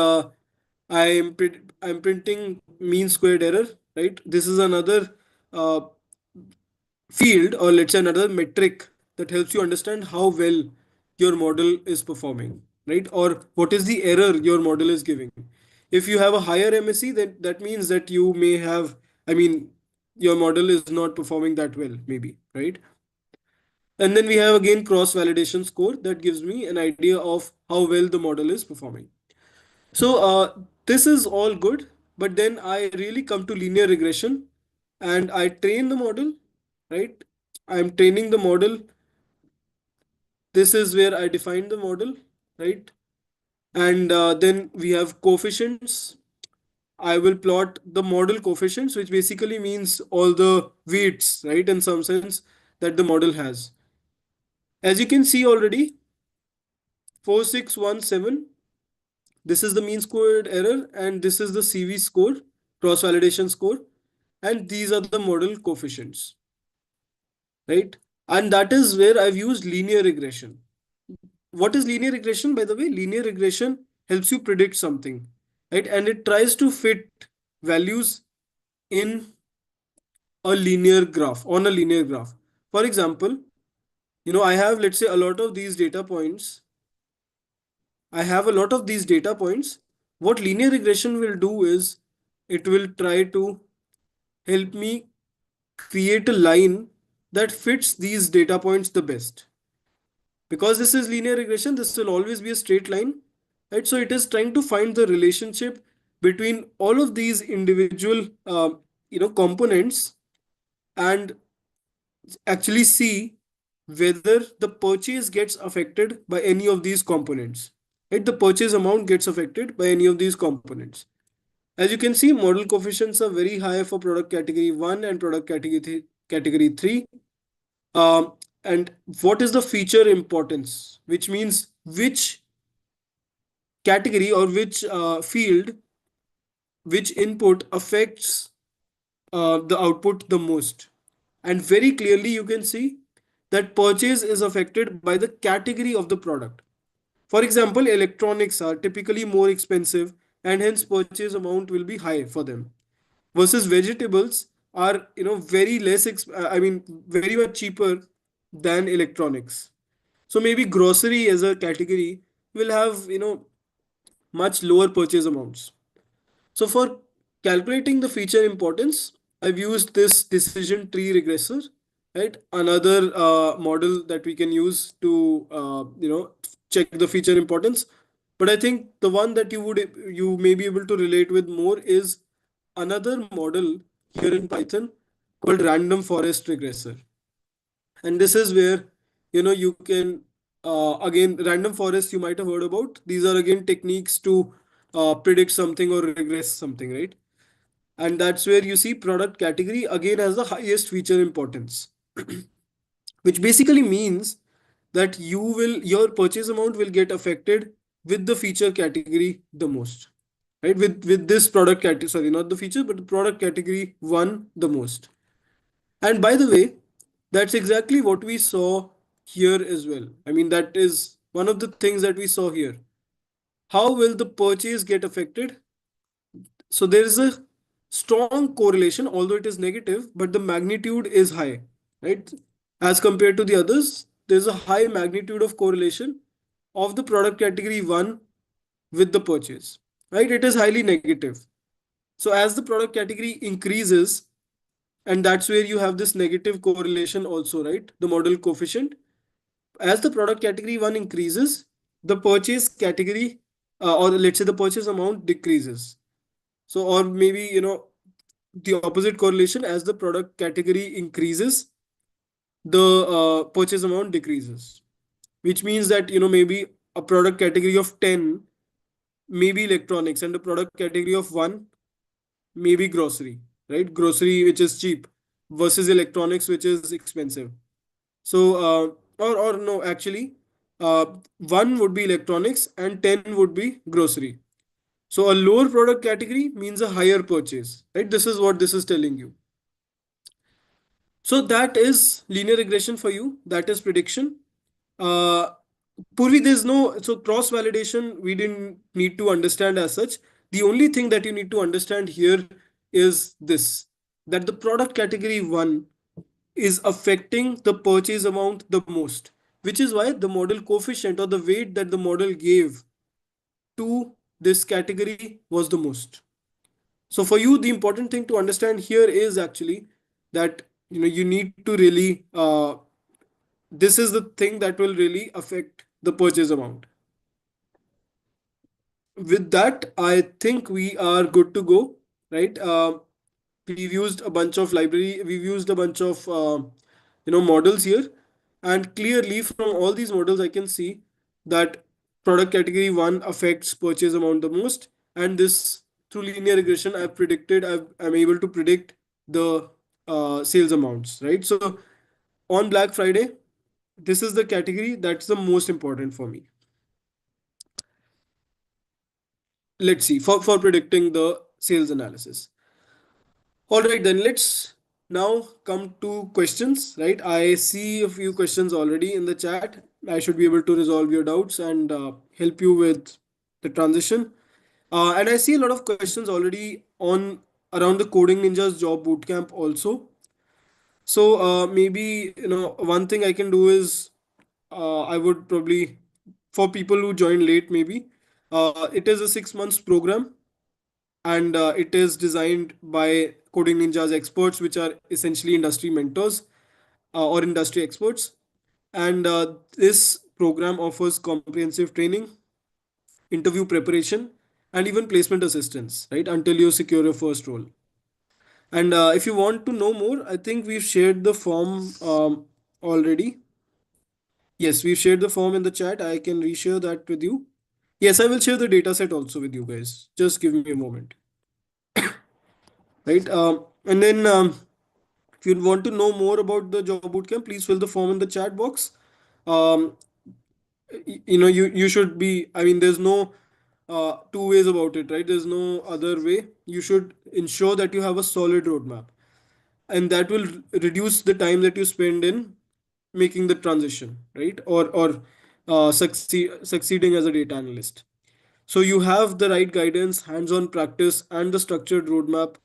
I'm printing mean squared error, right? This is another uh, field, or let's say another metric that helps you understand how well your model is performing, right? Or what is the error your model is giving. If you have a higher MSE, then that means that you may have, I mean, your model is not performing that well, maybe, right? And then we have again cross validation score that gives me an idea of how well the model is performing. So this is all good, but then I really come to linear regression and I train the model, right? I'm training the model. This is where I define the model, right? And then we have coefficients. I will plot the model coefficients, which basically means all the weights, right? In some sense that the model has. As you can see already, 4617. This is the mean squared error, and this is the CV score, cross validation score, and these are the model coefficients, right? And that is where I've used linear regression. What is linear regression, by the way? Linear regression helps you predict something, right? And it tries to fit values in a linear graph, on a linear graph. For example, I have, let's say, a lot of these data points. I have a lot of these data points. What linear regression will do is it will try to help me create a line that fits these data points the best. Because this is linear regression, this will always be a straight line, right? So it is trying to find the relationship between all of these individual, components, and actually see whether the purchase gets affected by any of these components, right? The purchase amount gets affected by any of these components. As you can see, model coefficients are very high for product category 1 and product category 3. Um, and what is the feature importance? Which means which category or which field, which input affects the output the most. And very clearly, you can see that purchase is affected by the category of the product. For example, electronics are typically more expensive and hence purchase amount will be high for them. Versus vegetables are, very I mean, very much cheaper than electronics. So maybe grocery as a category will have, much lower purchase amounts. So for calculating the feature importance, I've used this decision tree regressor, right? Another model that we can use to check the feature importance. But I think the one that you may be able to relate with more is another model here in Python called random forest regressor. And this is where you can again, random forest you might have heard about. These are again techniques to predict something or regress something, right? And that's where you see product category again has the highest feature importance, which basically means that your purchase amount will get affected with the feature category the most, right? With this product category, sorry, not the feature but the product category one the most. And by the way, that's exactly what we saw here as well. I mean, that is one of the things that we saw here. How will the purchase get affected? So there is a strong correlation, although it is negative, but the magnitude is high, right? As compared to the others, there's a high magnitude of correlation of the product category one with the purchase, right? It is highly negative. So as the product category increases, and that's where you have this negative correlation also, right? The model coefficient. As the product category one increases, the purchase category, or let's say the purchase amount decreases. So, or maybe, the opposite correlation, as the product category increases, the purchase amount decreases, which means that, maybe a product category of 10 maybe electronics and a product category of 1 maybe grocery, right? Grocery, which is cheap, versus electronics, which is expensive. So, or no, actually, 1 would be electronics and 10 would be grocery. So a lower product category means a higher purchase, right? This is what this is telling you. So that is linear regression for you. That is prediction. Uh, Purvi, there's no, so cross validation we didn't need to understand as such. The only thing that you need to understand here is this, that the product category 1 is affecting the purchase amount the most, which is why the model coefficient or the weight that the model gave to this category was the most. So for you, the important thing to understand here is actually that you need to really this is the thing that will really affect the purchase amount. With that, I think we are good to go, right? We've used a bunch of library, we've used a bunch of models here, and clearly from all these models, I can see that product category 1 affects purchase amount the most, and this through linear regression, I'm able to predict the sales amounts, right? So on Black Friday, this is the category that's the most important for me. Let's see, for predicting the sales analysis. All right, then let's now come to questions, right? I see a few questions already in the chat. I should be able to resolve your doubts and help you with the transition. And I see a lot of questions already on around the Coding Ninjas job bootcamp also. So maybe one thing I can do is I would probably, for people who join late, maybe it is a 6 months program, and it is designed by Coding Ninjas experts, which are essentially industry mentors or industry experts. And this program offers comprehensive training, interview preparation, and even placement assistance, right, until you secure your first role. And if you want to know more, I think we've shared the form already. Yes, we've shared the form in the chat. I can reshare that with you. Yes, I will share the data set also with you guys. Just give me a moment. Right. And then if you want to know more about the job bootcamp, please fill the form in the chat box. Um, you should be. I mean, there's no two ways about it, right? There's no other way. You should ensure that you have a solid roadmap, and that will reduce the time that you spend in making the transition, right? Or succeeding as a data analyst. So you have the right guidance, hands-on practice, and the structured roadmap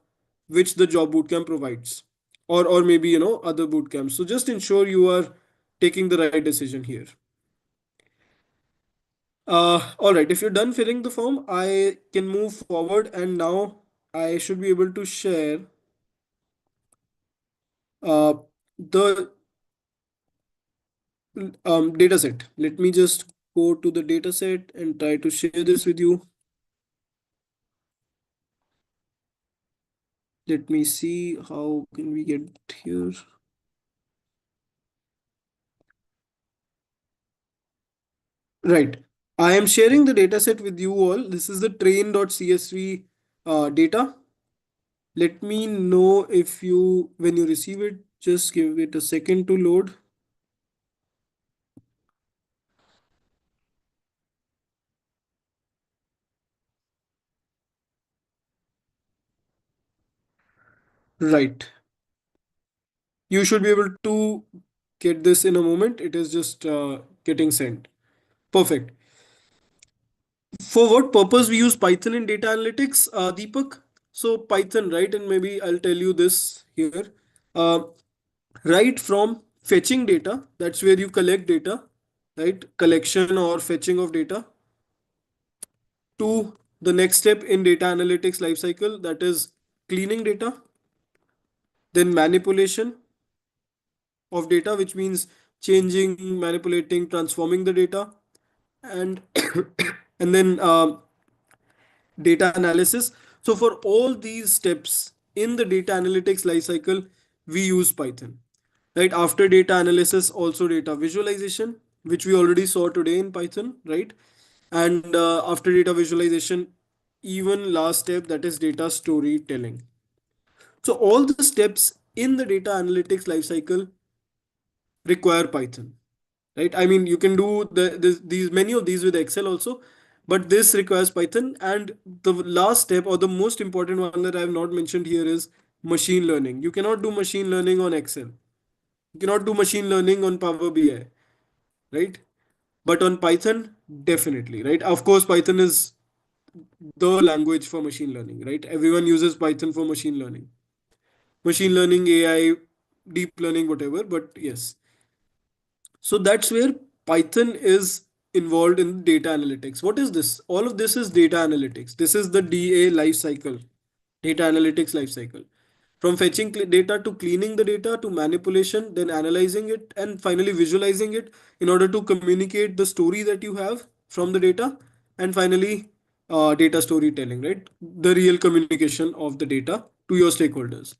which the job bootcamp provides, or maybe other bootcamps. So just ensure you are taking the right decision here. All right, if you're done filling the form, I can move forward, and now I should be able to share uh, the data set. Let me just go to the data set and try to share this with you. Let me see how can we get here. Right. I am sharing the data set with you all. This is the train.csv data. Let me know if when you receive it, just give it a second to load. Right. You should be able to get this in a moment. It is just getting sent. Perfect. For what purpose we use Python in data analytics, Deepak? So Python, right? And maybe I'll tell you this here. Uh, right from fetching data, that's where you collect data, right? Collection or fetching of data, to the next step in data analytics lifecycle, that is cleaning data, then manipulation of data, which means changing, manipulating, transforming the data, and and then data analysis. So for all these steps in the data analytics lifecycle, we use Python. Right after data analysis, also data visualization, which we already saw today in Python, right? And after data visualization, even last step, that is data storytelling. So all the steps in the data analytics lifecycle require Python. right? I mean, you can do these many of these with Excel also, but this requires Python. And the last step, or the most important one that I have not mentioned here, is machine learning. You cannot do machine learning on Excel. You cannot do machine learning on Power BI, right? But on Python, definitely, right? Of course, Python is the language for machine learning, right? Everyone uses Python for machine learning, AI, deep learning, whatever. But yes, so that's where Python is involved in data analytics. What is this? All of this is data analytics. This is the DA life cycle, data analytics life cycle. From fetching data to cleaning the data to manipulation, then analyzing it, and finally visualizing it in order to communicate the story that you have from the data, and finally data storytelling, right? The real communication of the data to your stakeholders.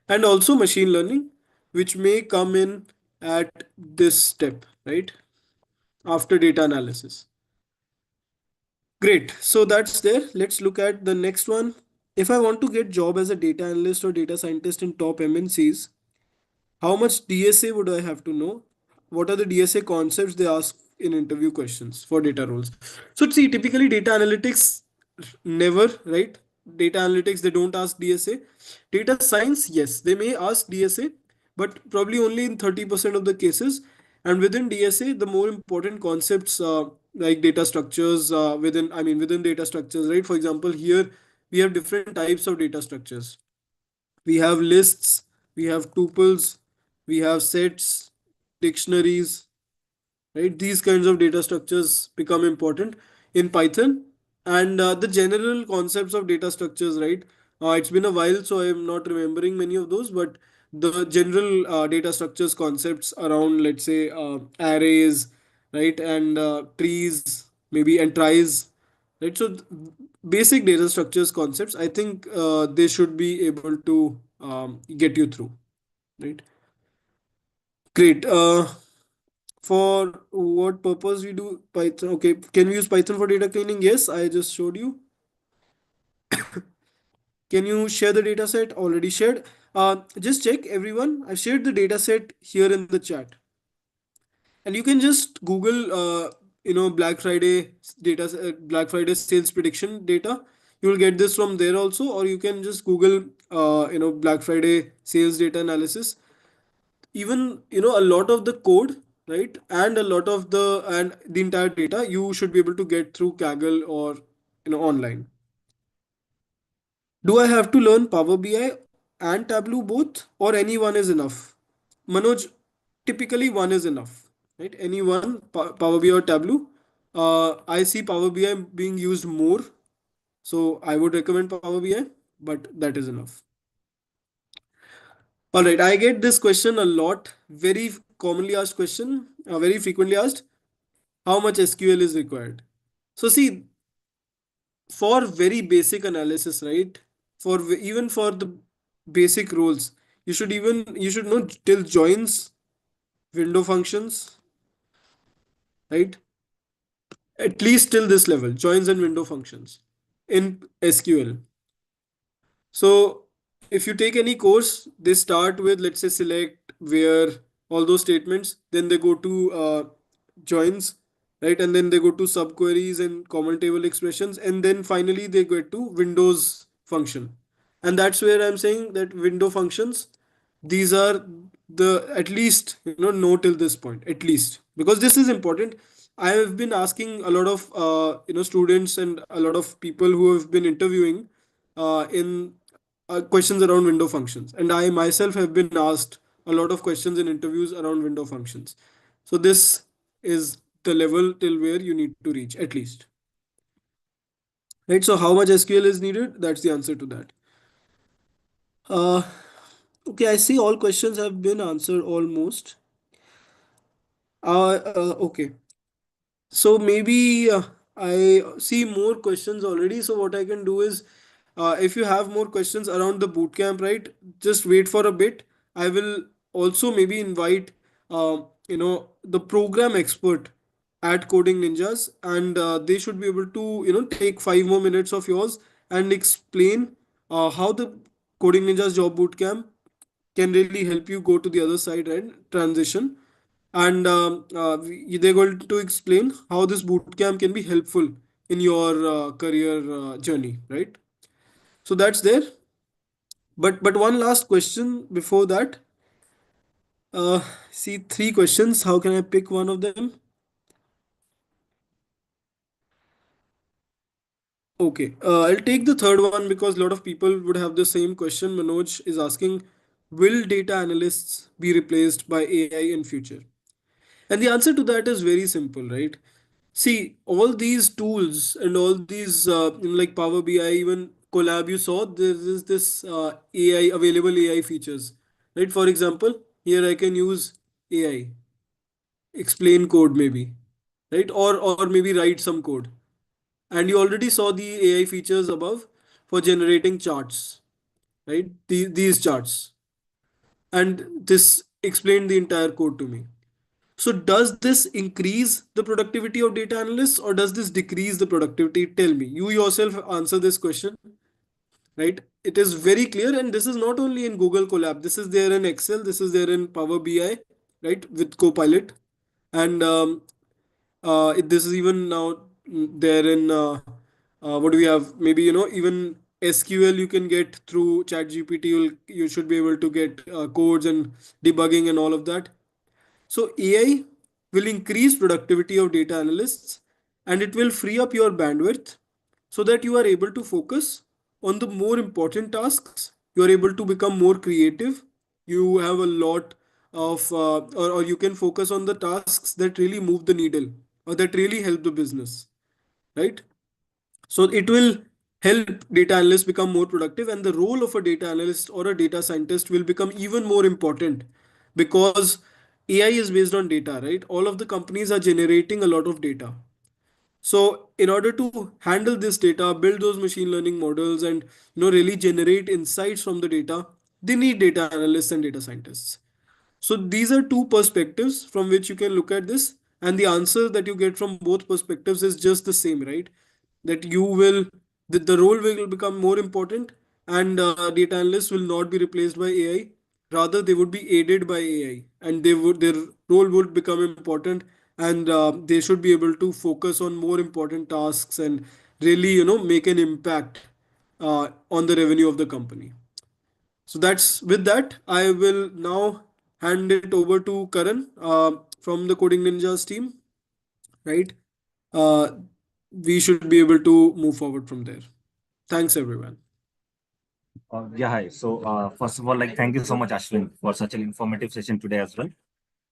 And also machine learning, which may come in at this step, right? After data analysis. Great. So that's there. Let's look at the next one. If I want to get job as a data analyst or data scientist in top MNCs, how much DSA would I have to know? What are the DSA concepts they ask in interview questions for data roles? So see, typically data analytics never, right? Data analytics, they don't ask DSA. Data science, yes, they may ask DSA, but probably only in 30% of the cases. And within DSA, the more important concepts like data structures within data structures, right? For example, here we have different types of data structures. We have lists, we have tuples, we have sets, dictionaries, right? These kinds of data structures become important in Python. And the general concepts of data structures, right? It's been a while, so I'm not remembering many of those, but the general data structures concepts around, let's say, arrays, right? And trees, maybe, and tries, right? So basic data structures concepts, I think they should be able to get you through, right? Great. For what purpose we do Python? Okay, can we use Python for data cleaning? Yes, I just showed you. Can you share the data set? Already shared. Just check everyone. I've shared the data set here in the chat, and you can just Google, Black Friday data, Black Friday sales prediction data. You will get this from there also, or you can just Google, Black Friday sales data analysis. Even a lot of the code, right, and a lot of the entire data you should be able to get through Kaggle or online. Do I have to learn Power BI and Tableau both, or any one is enough? Manoj, typically one is enough, right? Any one, Power BI or Tableau. I see Power BI being used more, so I would recommend Power BI, but that is enough. All right, I get this question a lot, very commonly asked question, very frequently asked. How much SQL is required? So see, for very basic analysis, right? Even for the basic rules, you should know till joins, window functions, right? At least till this level, joins and window functions in SQL. So if you take any course, they start with, let's say, select, where, all those statements. Then they go to joins, right? And then they go to subqueries and common table expressions. And then finally they get to Windows function. And that's where I'm saying that window functions, these are the, at least, know till this point, at least, because this is important. I have been asking a lot of students and a lot of people who have been interviewing in questions around window functions, and I myself have been asked a lot of questions in interviews around window functions. So this is the level till where you need to reach, at least, right? So how much SQL is needed? That's the answer to that. uh okay, I see all questions have been answered almost. Okay. So maybe I see more questions already. So what I can do is, if you have more questions around the bootcamp, right, just wait for a bit. I will also maybe invite, the program expert at Coding Ninjas, and they should be able to, take 5 more minutes of yours and explain how the Coding Ninjas job bootcamp can really help you go to the other side and transition. and they're going to explain how this bootcamp can be helpful in your career journey, right? So that's there. But one last question before that. Uh, See, three questions. How can I pick one of them? Okay, I'll take the third one because a lot of people would have the same question. Manoj is asking, will data analysts be replaced by AI in future? And the answer to that is very simple, right? See, all these tools and all these, like Power BI, even Collab, you saw there is this AI, available AI features, right? For example, here I can use AI, explain code maybe, right? Or maybe write some code. And you already saw the AI features above for generating charts, right? These charts. And this explained the entire code to me. So does this increase the productivity of data analysts or does this decrease the productivity? Tell me. You yourself answer this question, right? It is very clear, and this is not only in Google Colab. This is there in Excel. This is there in Power BI, right? With Copilot, and this is even now there in what do we have? Maybe even SQL you can get through ChatGPT. You should be able to get codes and debugging and all of that. So AI will increase productivity of data analysts and it will free up your bandwidth so that you are able to focus on the more important tasks. You are able to become more creative. You have a lot of, or you can focus on the tasks that really move the needle or that really help the business, right? So it will help data analysts become more productive, and the role of a data analyst or a data scientist will become even more important because AI is based on data, right? All of the companies are generating a lot of data. So in order to handle this data, build those machine learning models and really generate insights from the data, they need data analysts and data scientists. So these are two perspectives from which you can look at this, and the answer that you get from both perspectives is just the same, right? That the role will become more important, and data analysts will not be replaced by AI. Rather, they would be aided by AI, and their role would become important, and they should be able to focus on more important tasks and really, make an impact on the revenue of the company. So that's with that. I will now hand it over to Karan from the Coding Ninjas team, right? Uh, we should be able to move forward from there. Thanks, everyone. Yeah, hi. So, first of all, like, thank you so much, Ashwin, for such an informative session today as well.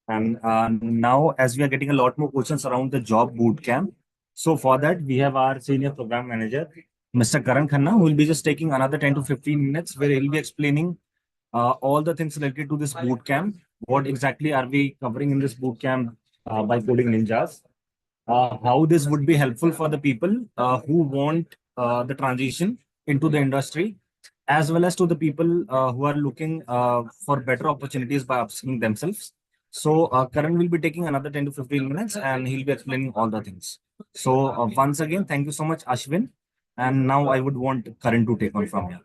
And now, as we are getting a lot more questions around the job boot camp, so for that, we have our senior program manager, Mr. Karan Khanna, who will be just taking another 10 to 15 minutes where he'll be explaining all the things related to this boot camp. What exactly are we covering in this boot camp by Coding Ninjas? How this would be helpful for the people who want the transition into the industry, as well as to the people who are looking for better opportunities by upskilling themselves. So Karan will be taking another 10 to 15 minutes and he'll be explaining all the things. So once again, thank you so much, Ashwin. And now I would want Karan to take on from here.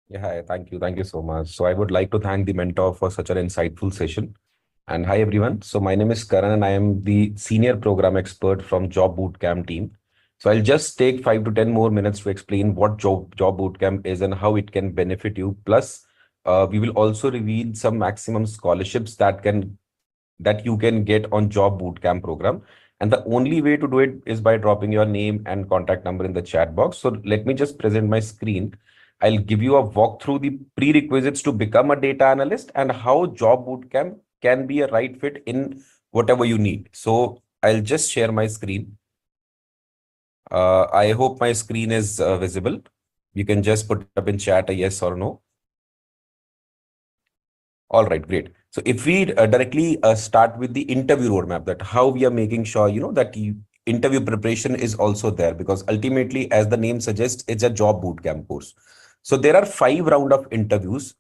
Yeah, hi, thank you. Thank you so much. So I would like to thank the mentor for such an insightful session. And hi, everyone. So my name is Karan and I am the senior program expert from Job Bootcamp team. So I'll just take 5 to 10 more minutes to explain what Job Bootcamp is and how it can benefit you. Plus, we will also reveal some maximum scholarships that you can get on Job Bootcamp program. And the only way to do it is by dropping your name and contact number in the chat box. So let me just present my screen. I'll give you a walk through the prerequisites to become a data analyst and how Job Bootcamp can be a right fit in whatever you need. So I'll just share my screen. I hope my screen is visible. You can just put up in chat a yes or no. All right, great. So if we directly start with the interview roadmap, that how we are making sure, that interview preparation is also there, because ultimately, as the name suggests, it's a job bootcamp course. So there are 5 rounds of interviews.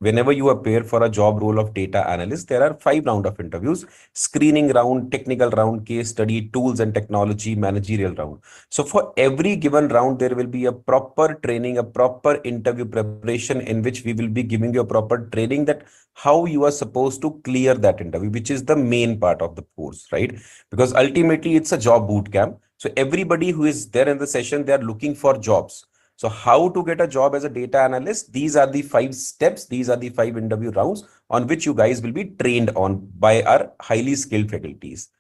whenever you appear for a job role of data analyst, there are 5 rounds of interviews: screening round, technical round, case study, tools and technology, managerial round. So for every given round, there will be a proper training, a proper interview preparation, in which we will be giving you a proper training that how you are supposed to clear that interview, which is the main part of the course, right? Because ultimately it's a job boot camp. So everybody who is there in the session, they are looking for jobs. So how to get a job as a data analyst? These are the 5 steps. These are the 5 interview rounds on which you guys will be trained on by our highly skilled faculties.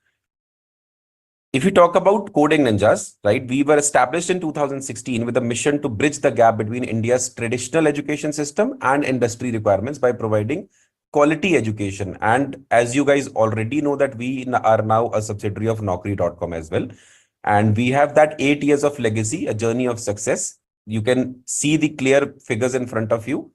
If you talk about Coding Ninjas, right, we were established in 2016 with a mission to bridge the gap between India's traditional education system and industry requirements by providing quality education. And as you guys already know that we are now a subsidiary of Naukri.com as well. And we have that 8 years of legacy, a journey of success. You can see the clear figures in front of you.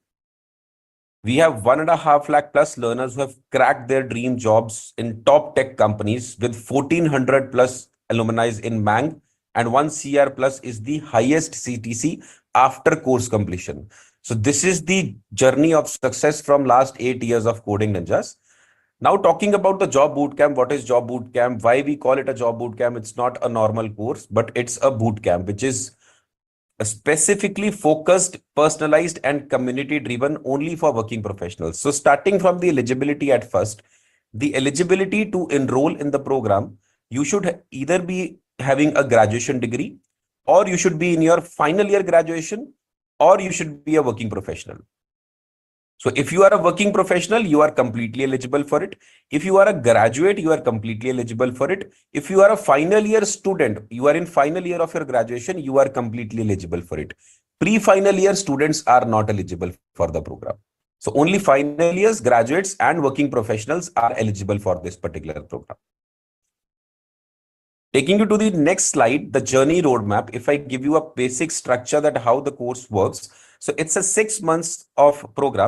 We have 1.5 lakh plus learners who have cracked their dream jobs in top tech companies, with 1400 plus alumni in Mang, and 1 CR plus is the highest CTC after course completion. So this is the journey of success from last 8 years of Coding Ninjas. Now talking about the job bootcamp, what is job bootcamp? Why we call it a job bootcamp? It's not a normal course, but it's a bootcamp, which is specifically focused, personalized, and community driven only for working professionals. So starting from the eligibility at first, the eligibility to enroll in the program, you should either be having a graduation degree, or you should be in your final year graduation, or you should be a working professional. So if you are a working professional, you are completely eligible for it. If you are a graduate, you are completely eligible for it. If you are a final year student, you are in final year of your graduation, you are completely eligible for it. Pre-final year students are not eligible for the program. So only final years, graduates and working professionals are eligible for this particular program. Taking you to the next slide, the journey roadmap. If I give you a basic structure that how the course works, so it's a 6 months of program.